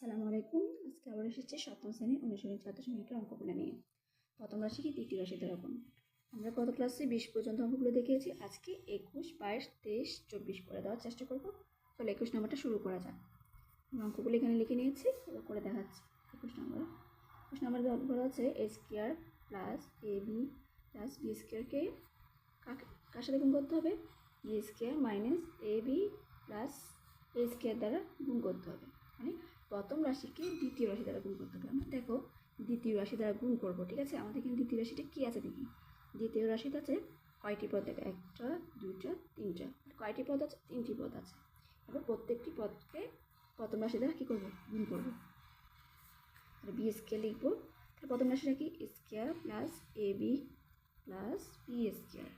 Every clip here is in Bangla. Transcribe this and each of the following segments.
আসসালামু আলাইকুম। আজকে আবার এসেছি সপ্তম শ্রেণীর অনুশীলনী ছাত্র সংখ্যার অঙ্কগুলো নিয়ে। প্রথম রাশি কি দ্বিতীয় রাশি এরকম। আমরা গত ক্লাসে 20 পর্যন্ত অঙ্কগুলো দেখিয়েছি। আজকে 21, 22, 23, 24 করে দেওয়ার চেষ্টা করব। চলো 21 নম্বরটা শুরু করা যাক। আমি অঙ্কগুলো এখানে লিখে নিয়েছি, এবার করে দেখাচ্ছি। 21 নম্বর বলা আছে a square plus ab plus b স্কোয়ারকে কার সাথে গুণ করতে হবে? B square minus ab plus a square দ্বারা গুণ করতে হবে। মানে প্রথম রাশিকে দ্বিতীয় রাশি দ্বারা গুণ করতে হবে। আমরা দেখো দ্বিতীয় রাশি দ্বারা গুণ করবো, ঠিক আছে? আমাদের এখানে দ্বিতীয় রাশিটা কী আছে দেখি। দ্বিতীয় রাশিতে আছে কয়টি পদ? দেখো 1টা 2টা 3টা। কয়টি পদ আছে? 3টি পদ আছে। এবার প্রত্যেকটি পদকে প্রথম রাশি দ্বারা কী করবো? গুণ করবো। তাহলে বি স্কোয়ার লিখবো। তাহলে প্রথম রাশিটা কি? Square plus A B plus b square.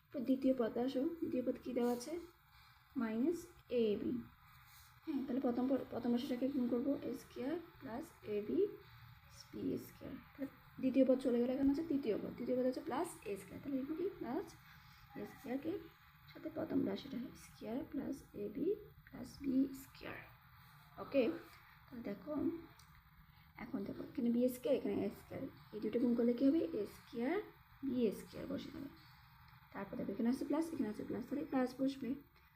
এরপর দ্বিতীয় পদ আসো, দ্বিতীয় পদ কী দেওয়া আছে? Minus A B. হ্যাঁ, তাহলে প্রথম রাশিটাকে গুণ করবো square plus A B B square. তাহলে দ্বিতীয় পদ চলে গেলে এখানে আছে তৃতীয় পদ হচ্ছে প্লাস এ স্কোয়ার। তাহলে লিখবো কি? প্লাস এ স্কোয়ারকে সাথে প্রথম রাশিটা square plus A B plus b square. ওকে, তাহলে দেখো এখন দেখো এখানে বি স্কোয়ার, এখানে এ স্কোয়ার, এই দুটো গুণ করলে কী হবে? এ স্কোয়ার বি স্কোয়ার বসে যাবে। তারপর দেখো এখানে আছে প্লাস, এখানে আছে প্লাস, তাহলে প্লাস বসবে।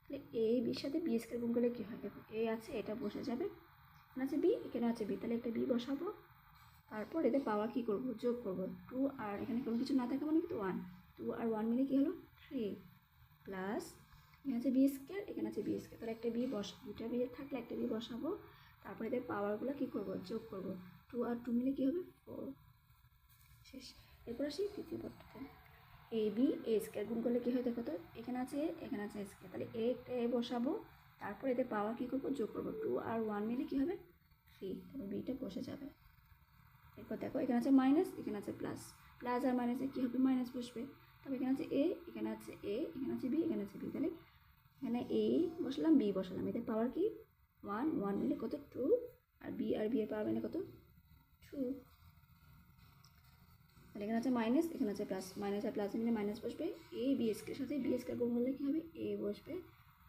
তাহলে এ বির সাথে বি স্কোয়ার গুণ করলে কী হয়? দেখো এ আছে, এটা বসে যাবে। এখানে আছে বি, এখানে আছে বি, তাহলে একটা বি বসাবো। তারপর এদের পাওয়ার কী করবো? যোগ করবো। 2 আর এখানে কোনো কিছু না থাকে মানে কিন্তু 1, 2 আর 1 মিলে কী হলো? 3 প্লাস এখানে আছে বি স্কোয়ার, এখানে আছে বি স্কোয়ার, তাহলে একটা বি দুটা বি থাকলে একটা বি বসাবো। তারপর এদের পাওয়ারগুলো কী করবো? যোগ করবো। 2 আর 2 মিলে কী হবে? 4। শেষ। এরপর আসি তৃতীয় পদটাতে। এ বি এ স্কোয়ার গুণ করলে কী হয় দেখো তো? এখানে আছে এখানে আছে স্কোয়ার, তাহলে এ বসাবো। তারপর এদের পাওয়ার কী করবো? যোগ করবো। 2 আর 1 মিলে কী হবে? 3, তারপর বিটা বসে যাবে। এরপর দেখো এখানে আছে মাইনাস, এখানে আছে প্লাস, প্লাস আর মাইনাসে কী হবে? মাইনাস বসবে। তবে এখানে আছে এ, এখানে আছে এ, এখানে আছে বি, এখানে আছে বি, তাহলে এখানে এ বসালাম, বি বসালাম। এদের পাওয়ার কি? 1, 1 মিলে কত? 2, আর বি এর পাওয়ার মিলে কত? 2। তাহলে এখানে আছে মাইনাস, এখানে আছে প্লাস, মাইনাস আর প্লাস মিলে মাইনাস বসবে। এ বি স্কোয়ার সাথে বি স্কোয়ার গুণ করলে কী হবে? এ বসবে,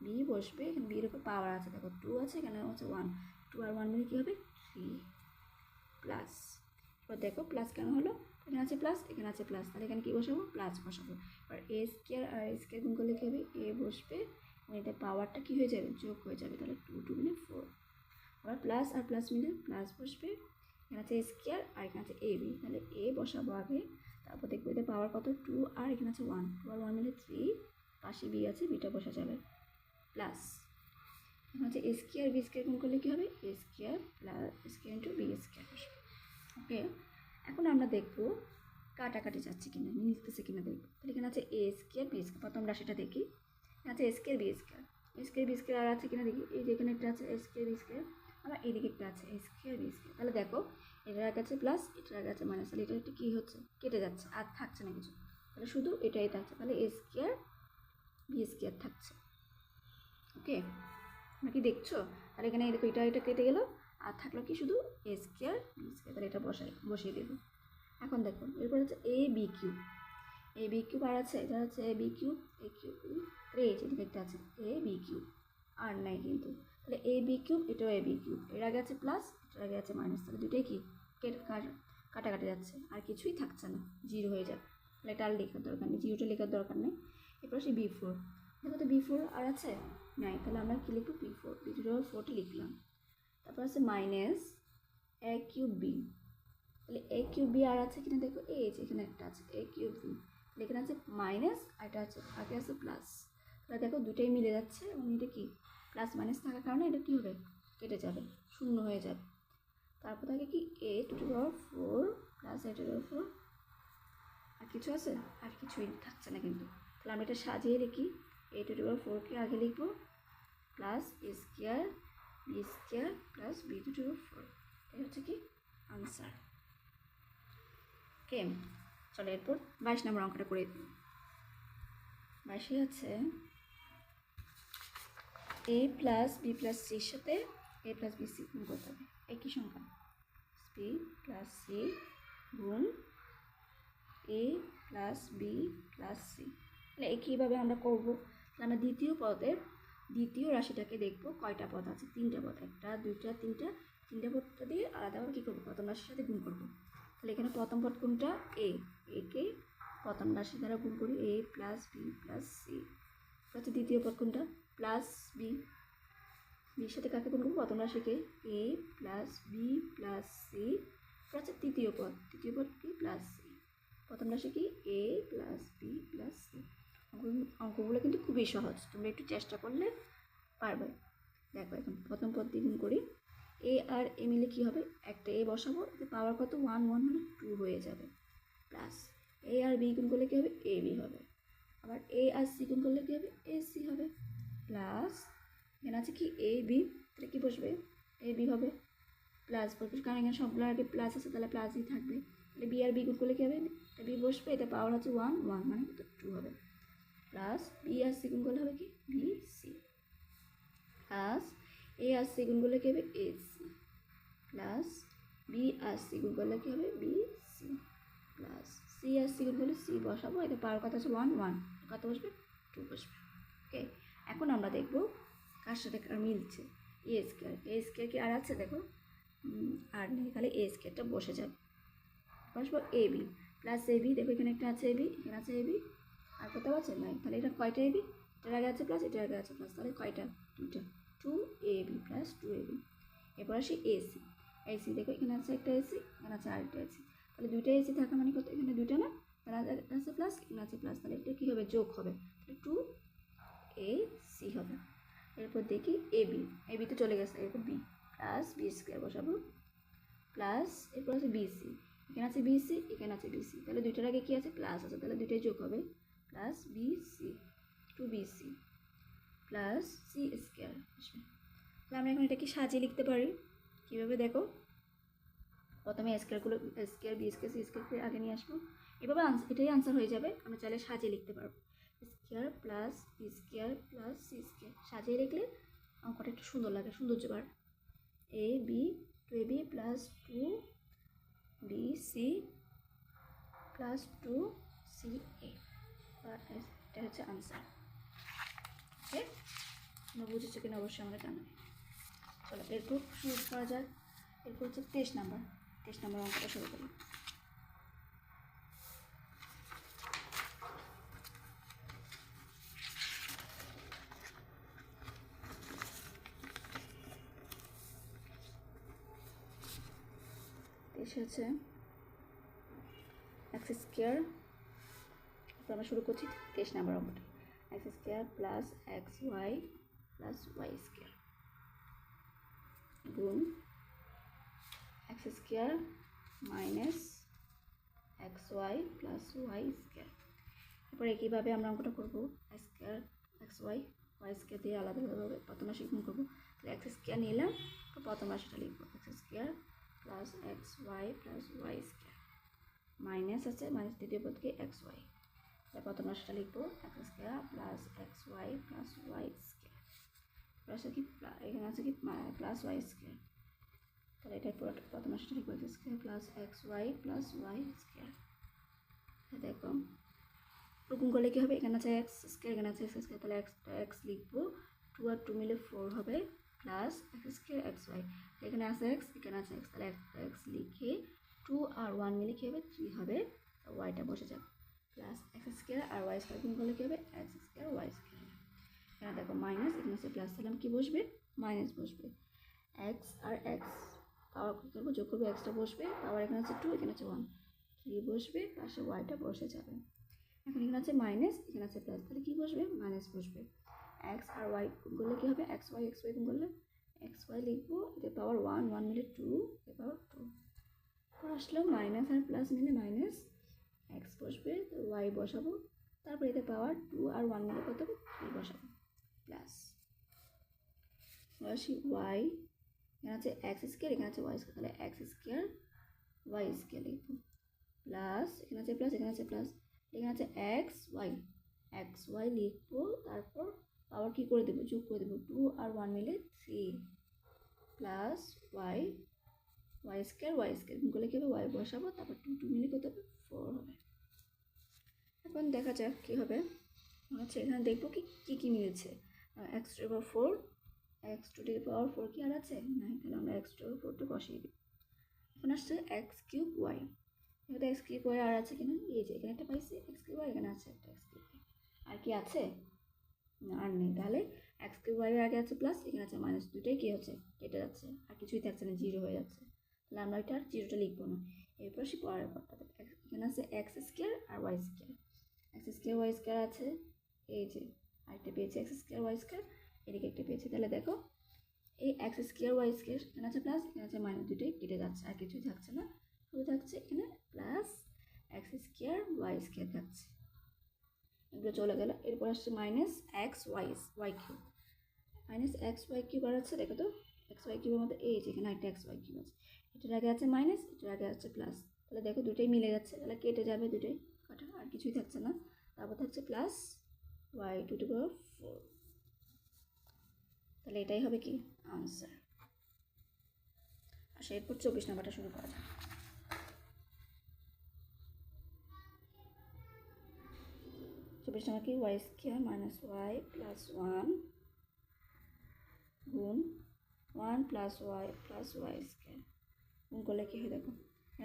বি বসবে, এখানে বির উপর পাওয়ার আছে দেখো 2 আছে, এখানে আছে 1, 2 আর 1 মিলে কী হবে? 3 প্লাস। এবার দেখো প্লাস কেন হলো? এখানে আছে প্লাস, এখানে আছে প্লাস, তাহলে এখানে কী বসাবো? প্লাস বসাবো। আর এ স্কোয়ার আর এ স্কোয়ার গুণ করলে কী হবে? এ বসবে, এটার পাওয়ারটা কী হয়ে যাবে? যোগ হয়ে যাবে, তাহলে 2 2 মিলে 4। আবার প্লাস আর প্লাস মিলে প্লাস বসবে। এখানে আছে স্কোয়ার আর এখানে আছে এ বি, তাহলে এ বসাবো আগে। তারপর দেখবো এদের পাওয়ার কত? 2 আর এখানে আছে 1, 2 আর 1 মিলে 3, পাশে বি আছে, বিটা বসা যাবে। প্লাস এখানে হচ্ছে এ স্কোয়ার বি স্কোয়ার গুণ করলে কী হবে? A square plus square into b square বসবে। ওকে, এখন আমরা দেখবো কাটাকাটি যাচ্ছে কিনা, মিলতেছে কিনা দেখবো। তাহলে এখানে আছে এ স্কোয়ার বি স্কোয়ার, প্রথম রাশিটা দেখি। এখানে আছে এ স্কোয়ার বি স্কোয়ার, এ স্কোয়ার বি স্কোয়ার আর আছে কিনা দেখি। এই যে এখানে একটা আছে এ স্কোয়ার বি স্কোয়ার, আবার এইদিকে একটা আছে এ স্কোয়ার বি স্কোয়ার। তাহলে দেখো এটার আগে আছে প্লাস, এটার আগে আছে মাইনাস, তাহলে এটা একটা কী হচ্ছে? কেটে যাচ্ছে, আর থাকছে না কিছু, তাহলে শুধু এটাই থাকছে। তাহলে এ স্কোয়ার বি স্কোয়ার থাকছে। ওকে, তোমরা কি দেখছো? তাহলে এখানে দেখো এটা কেটে গেল, আর থাকলো কি? শুধু এ স্কোয়ার বি স্কোয়ার। তাহলে এটা বসিয়ে দেবো। এখন দেখো এরপর হচ্ছে A B cube, A B cube আর আছে, এটা হচ্ছে A B cube, A cube, এই যে একটা আছে এ বি কিউব, আর নাই কিন্তু। তাহলে এ বি কিউব, এটাও এ বি কিউব, এর আগে আছে প্লাস, এটার আগে আছে মাইনাস, তাহলে দুটোই কি? কাটাকাটি যাচ্ছে, আর কিছুই থাকছে না, জিরো হয়ে যাবে। তাহলে এটা আর লেখার দরকার নেই, জিরোটা লেখার দরকার নেই। এরপর সে বি ফোর, দেখো তো বি ফোর আর আছে নাই, তাহলে আমরা কী লিখবো? বি ফোর, বি জিরো 4টি লিখলাম। তারপর আছে মাইনাস এ কিউব বি, তাহলে এ কিউব বি আর আছে কিনা দেখো। এই যে এখানে একটা আছে এ কিউব বি, তাহলে এখানে আছে মাইনাস আর এটা আছে আগে আছে প্লাস। তাহলে দেখো দুটোই মিলে যাচ্ছে, এবং এটা কি? প্লাস মাইনাস থাকার কারণে এটা কী হবে? কেটে যাবে, শূন্য হয়ে যাবে। তারপর থাকে কি? A to the power 4 plus a to the power 4, আর কিছু আছে? আর কিছুই থাকছে না কিন্তু। তাহলে আমরা এটা সাজিয়ে লিখি। এ টু দি পাওয়ার 4কে আগে লিখবো, plus a square b square plus b to the power 4। এটা হচ্ছে কি? আনসার। ওকে, চলো এরপর 22 নম্বর অঙ্কটা করে দিই। 22 আছে এ প্লাস বি প্লাস সির সাথে এ প্লাস বি সি গুণ করতে হবে। একই সংখ্যা, বি প্লাস সি গুণ এ প্লাস বি প্লাস সি। তাহলে একইভাবে আমরা করবো। তাহলে আমরা দ্বিতীয় পদের দ্বিতীয় রাশিটাকে দেখবো কয়টা পদ আছে, 3টা পদ, 1টা 2টা 3টা পদটা দিয়ে আলাদাভাবে কী করবো, প্রথম রাশির সাথে গুণ করবো। তাহলে এখানে প্রথম পদ কোনটা, একে প্রথম রাশি দ্বারা গুণ করি, a plus b plus c. হচ্ছে দ্বিতীয় পদ কোনটা, প্লাস বি, বির সাথে কাকে গুণ করবো, প্রথম রাশিকে, a plus b plus c. হচ্ছে তৃতীয় পদ কি, প্লাস সি। প্রথম রাশি কি, a plus b plus c. অঙ্কগুলো কিন্তু খুবই সহজ, তোমরা একটু চেষ্টা করলে পারবে। দেখো এখন প্রথম পদ দিয়ে গুণ করি, এ আর এ মিলে কী হবে, একটা এ বসাবো, পাওয়ার কত 1 1 হলে 2 হয়ে যাবে, প্লাস এ আর বি গুণ করলে কী হবে, এ বি হবে। আবার এ আর সি গুণ করলে কী হবে, এ সি হবে, প্লাস এখানে আছে কি এ বি, তাহলে কী বসবে, এ বি হবে, প্লাস বসবে, কারণ এখানে সবগুলো আগে প্লাস আছে, তাহলে প্লাসই থাকবে। তাহলে বি আর বি গুণ করলে কী হবে, এটা বি বসবে, এটা পাওয়ার হচ্ছে 1 1 মানে কত 2 হবে, প্লাস বি আর সি গুণ করলে হবে কি বি সি, প্লাস এ আর সি গুণ করলে কী হবে এ সি, প্লাস বি আর সি গুণ করলে কী হবে বি সি, প্লাস সি আর সি গুণ করলে সি বসাবো, এটা পাওয়ার কথা আছে 1 1, কত বসবে 2 বসবে। ওকে, এখন আমরা দেখবো কার সাথে কার মিলছে, এ স্কোয়ার কি আর আছে, দেখো আর নেই, তাহলে এ স্কোয়ারটা বসে যাবে। বসবো A B plus A B, দেখো এখানে একটা আছে এ বি, এখানে আছে এ বি, আর কোথাও আছে নাই, তাহলে এটা কয়টা এ বি, এটার আগে আছে প্লাস, এটার আগে আছে প্লাস, তাহলে কয়টা, 2টা, 2 A B plus 2 A B. এরপর আসি এসি, এসি দেখো এখানে আছে একটা এসি, এখানে আছে আরেকটা এসি, তাহলে 2টা এসি থাকা মানে কত, এখানে 2টা না, তাহলে আছে প্লাস, এখানে আছে প্লাস, তাহলে এটা কী হবে, যোগ হবে, তাহলে 2 এ সি হবে। এরপর দেখি এ বি তো চলে গেছে, এরপর বি প্লাস বি স্কোয়ার বসাবো, প্লাস এরপর আছে বিসি, এখানে আছে বিসি, এখানে আছে বিসি, তাহলে 2টার আগে কী আছে, প্লাস আছে, তাহলে 2টাই যোগ হবে, plus bc 2bc plus c square আসবে। তাহলে আমরা এখন এটাকে সাজিয়ে লিখতে পারি, কীভাবে দেখো, প্রথমে square b square c square আগে নিয়ে আসবো, এভাবে এটাই আনসার হয়ে যাবে, আমরা চাইলে সাজিয়ে লিখতে পারবো, square plus b square plus c square, সাজিয়ে লিখলে অঙ্কটা একটু সুন্দর লাগে, সৌন্দর্য বাড়ে। A B 2ab plus 2bc plus 2ca, এটা হচ্ছে আনসার। ওকে, তোমরা বুঝেছো কিনা অবশ্যই আমরা জানাবে। চলো এরপর শুরু করা যাক, এরপর হচ্ছে 23 নাম্বার অঙ্কটা শুরু করি। হচ্ছে এক্স স্কোয়ার, আমরা শুরু করছি 23 নাম্বার অঙ্কটা, x square plus x y plus y square গুণ x square minus x y plus y square. এরপর একইভাবে আমরা অঙ্কটা করবো, স্কোয়ার এক্স ওয়াই স্কোয়ার দিয়ে আলাদাভাবে প্রথম রাশি গুণ করবো, তাহলে এক্স স্কোয়ার নিলাম, তো প্রথম রাশিটা লিখবো x square plus x y plus y square, minus আছে মাইনাস দ্বিতীয় পদকে এক্স ওয়াই, তাহলে প্রথম রাশিটা লিখবো x square plus x y plus y square, plus কি এখানে আছে কি প্লাস ওয়াই স্কোয়ার, তাহলে এটাই পুরোটা প্রথম রাশিটা লিখবো x square plus x y plus y square. দেখো গুণ করলে কী হবে, এখানে আছে এক্স স্কোয়ার, এখানে আছে এক্স স্কোয়ার, তাহলে এক্স লিখবো, 2 আর 2 মিলে 4 হবে, plus x square x y, এখানে আছে এক্স, এখানে আছে এক্স, তাহলে এক্স লিখে 2 আর 1 মিলে কী হবে 3 হবে, ওয়াইটা বসে যাবে, প্লাস এক্স স্কোয়ার আর ওয়াই স্কোয়ার গুণ করলে কী হবে এক্স স্কোয়ার ওয়াই স্কোয়ার। এখানে দেখো মাইনাস, এখানে আছে প্লাস, তাহলে কী বসবে মাইনাস বসবে, এক্স আর এক্স পাওয়ার কী করবো যোগ করবো, এক্সটা বসবে, পাওয়ার এখানে আছে 2, এখানে আছে 1, 3 বসবে, পাশে ওয়াইটা বসে যাবে। এখন এখানে আছে মাইনাস, এখানে আছে প্লাস, তাহলে কী বসবে মাইনাস বসবে, এক্স আর ওয়াই গুণ করলে কী হবে এক্স ওয়াই গুণ করলে এক্স ওয়াই লিখবো, এতে পাওয়ার 1 1 মিলে 2, এ পাওয়ার 2, তারপর আসলো মাইনাস আর প্লাস মিলে মাইনাস, এক্স বসবে তো ওয়াই বসাবো, তারপর এতে পাওয়ার 2 আর 1 মিলে কত হবে 3 বসাবো, প্লাস আসি ওয়াই, এখানে আছে এক্স স্কোয়ার, এখানে আছে ওয়াই স্কোয়ার, তাহলে এক্স স্কোয়ার ওয়াই স্কোয়ার লিখবো, প্লাস এখানে আছে প্লাস, এখানে আছে প্লাস, এখানে আছে এক্স ওয়াই লিখবো, তারপর আবার কী করে দেবো যোগ করে দেবো, 2 আর 1 মিলে 3 প্লাস ওয়াই স্কোয়ার গুণ করলে কী হবে ওয়াই বসাবো, তারপর 2 2 মিলে কত হবে 4 হবে। এখন দেখা যাক কী হবে, হচ্ছে এখানে দেখবো কি মিলছে, x two the power four, x two the power four কি আর আছে? নাই, তাহলে আমরা এক্স টু দি পাওয়ার ফোরটা বসিয়ে দিই। এখন আসছে এক্স কিউব ওয়াই, এখানে এক্স কিউব ওয়াই আর আছে কিনা? এই যে এখানে একটা পাইছি এক্স কিউব ওয়াই, এখানে আছে একটা এক্স কিউব ওয়াই, আর কি আছে? আর নেই। তাহলে এক্স কিউব ওয়াই আগে আছে প্লাস, এখানে আছে মাইনাস, দুটোই কী হচ্ছে? কেটে যাচ্ছে, আর কিছুই থাকছে না, জিরো হয়ে যাচ্ছে। তাহলে আমরা এটা আর জিরোটা লিখবো না। এরপর সে পরের পরটাতে এখানে আছে এক্স স্কোয়ার আর y square, x square y square আছে, এই যে আরেকটা পেয়েছি এক্স স্কোয়ার ওয়াই স্কোয়ার, এদিকে একটা পেয়েছি। তাহলে দেখো এই এক্স স্কোয়ার ওয়াই স্কোয়ার এখানে আছে প্লাস, এখানে আছে মাইনাস, দুটোই কেটে যাচ্ছে, আর কিছুই থাকছে না, শুধু থাকছে এখানে plus x square y square থাকছে, এগুলো চলে গেল। এরপর আসছে minus x y cube, minus x y cube আর আছে, দেখো তো এক্স ওয়াই কিউবের মধ্যে এই যে এখানে একটা এক্স ওয়াই কিউব আছে, এটার আগে আছে মাইনাস, এটার আগে আছে প্লাস, তাহলে দেখো দুটোই মিলে যাচ্ছে, তাহলে কেটে যাবে দুটোই কাটা, আর কিছুই থাকছে না। তারপর থাকছে plus y to the power four, তাহলে এটাই হবে কি আনসার। আচ্ছা, এরপর 24 নাম্বারটা শুরু করা যাক। 24 নাম্বার কি? Y square minus y plus one গুণ ওয়ান প্লাস ওয়াই স্কোয়ার, গুণ করলে কী হয় দেখো,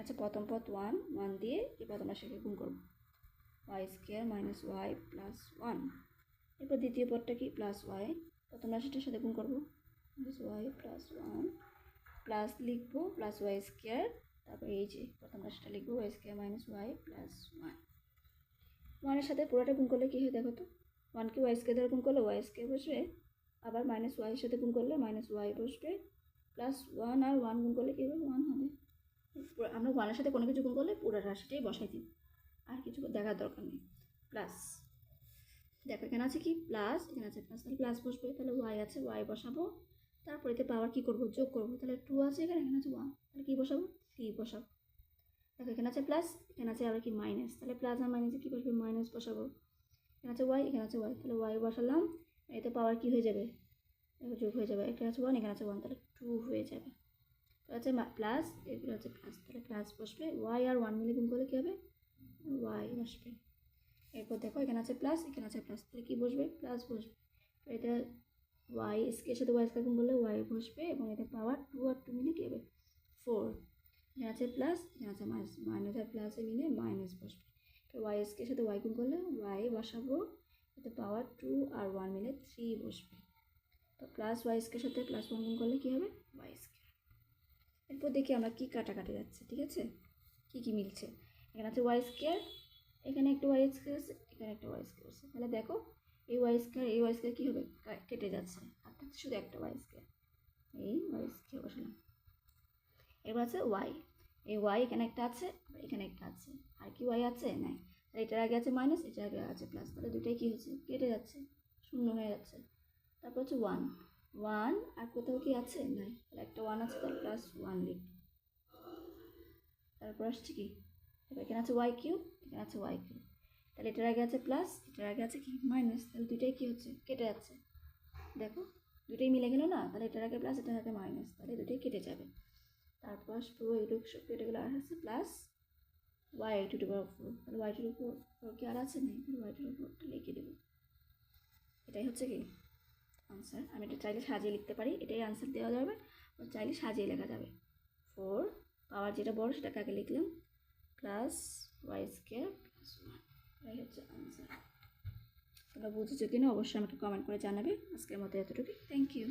আচ্ছা প্রথম পদ ওয়ান, ওয়ান দিয়ে এই প্রথম রাশিকে গুণ করবো, y square minus y plus one. এরপর দ্বিতীয় পদটা কি? প্লাস ওয়াই, প্রথম রাশিটার সাথে গুণ করবো, plus y plus one, plus লিখবো প্লাস ওয়াই স্কোয়ার, তারপর এই যে প্রথম রাশিটা লিখবো y square minus y plus one. ওয়ানের সাথে পুরোটা গুণ করলে কী হয় দেখো তো, ওয়ানকে ওয়াই স্কোয়ার দ্বারা গুণ করলে ওয়াই স্কোয়ার বসবে, আবার মাইনাস ওয়াইয়ের সাথে গুণ করলে মাইনাস ওয়াই বসবে, প্লাস ওয়ান আর ওয়ান গুণ করলে কী হবে? ওয়ান হবে। আমরা ওয়ানের সাথে কোনো কিছু গুণ করলে পুরো রাশিটাই বসাই দিই, আর কিছু দেখার দরকার নেই। প্লাস দেখো এখানে আছে কি প্লাস, এখানে আছে প্লাস, তাহলে প্লাস বসবে, তাহলে ওয়াই আছে ওয়াই বসাবো, তারপরে এতে পাওয়ার কী করবো? যোগ করবো, তাহলে টু আছে এখানে, এখানে আছে ওয়ান, তাহলে কী বসাবো? থ্রি বসাবো। দেখো এখানে আছে প্লাস, এখানে আছে আবার কি মাইনাস, তাহলে প্লাস আর মাইনাসে কী বসবে? মাইনাস বসাবো। এখানে আছে ওয়াই, এখানে আছে ওয়াই, তাহলে ওয়াই বসালাম, এতে পাওয়ার কী হয়ে যাবে? দেখো যোগ হয়ে যাবে, এখানে আছে ওয়ান, এখানে আছে ওয়ান, তাহলে টু হয়ে যাবে। তো আছে প্লাস, এগুলো হচ্ছে প্লাস, তাহলে প্লাস বসবে, ওয়াই আর ওয়ান মিলে গুণ করলে কী হবে? ওয়াই বসবে। এরপর দেখো এখানে আছে প্লাস, এখানে আছে প্লাস, তাহলে কী বসবে? প্লাস বসবে। এটা ওয়াই এর সাথে ওয়াই স্কোয়ার গুণ করলে ওয়াই বসবে, এবং এটা পাওয়ার টু আর টু মিলে কী হবে? ফোর। এখানে আছে প্লাস, এখানে আছে মাইনাস, মাইনাস আর প্লাসে মিলে মাইনাস বসবে। তো ওয়াই এর সাথে ওয়াই গুণ করলে ওয়াই বসাবো, এতে পাওয়ার টু আর ওয়ান মিলে থ্রি বসবে। তো প্লাস ওয়াই স্কোয়ার সাথে প্লাস ওয়ান গুণ করলে কী হবে? Y square. এরপর দেখি আমরা কী কাটাকাটি যাচ্ছে, ঠিক আছে, কী কী মিলছে। এখানে আছে ওয়াই স্কোয়ার, এখানে একটা ওয়াই স্কোয়ার আছে, এখানে একটা ওয়াই স্কোয়ার আছে, তাহলে দেখো এই ওয়াই স্কোয়ার কী হবে? কেটে যাচ্ছে, আর থাকছে শুধু একটা ওয়াই স্কোয়ার, এই ওয়াই স্কোয়ার বসালাম। এবার আছে ওয়াই, এই ওয়াই এখানে একটা আছে, এখানে একটা আছে, আর কি ওয়াই আছে? নাই। তাহলে এটার আগে আছে মাইনাস, এটার আগে আছে প্লাস, তাহলে দুটাই কী হচ্ছে? কেটে যাচ্ছে, শূন্য হয়ে যাচ্ছে। তারপর হচ্ছে ওয়ান, ওয়ান আর কোথাও কি আছে? নাই, তাহলে একটা ওয়ান আছে, তাহলে প্লাস ওয়ান লিখব। তারপর আসছে কি, এখানে আছে ওয়াই কিউব, এখানে আছে ওয়াই কিউব, তাহলে এটার আগে আছে প্লাস, এটার আগে আছে কি? মাইনাস, তাহলে দুইটাই কী হচ্ছে? কেটে যাচ্ছে। দেখো দুটোই মিলে গেল না, তাহলে এটার আগে প্লাস, এটার আগে মাইনাস, তাহলে দুটোই কেটে যাবে। তারপর পুরো এগুলো সব কেটে গেলে আর আছে plus y to the power four, তাহলে y to the power four কি আর আছে? নেই, তাহলে ওয়াই টু দি পাওয়ারটা লিখে দেবো। এটাই হচ্ছে কি আনসার। আমি এটা চাইলে সাজিয়ে লিখতে পারি, এটাই আনসার দেওয়া যাবে, চাইলে সাজিয়ে লেখা যাবে। ফোর পাওয়ার যেটা বড় সেটাকে আগে লিখলাম, plus y square plus one, এটাই হচ্ছে আনসার। তোমরা বুঝেছো কিনা অবশ্যই আমাকে কমেন্ট করে জানাবে। আজকের মতো এতটুকু, থ্যাংক ইউ।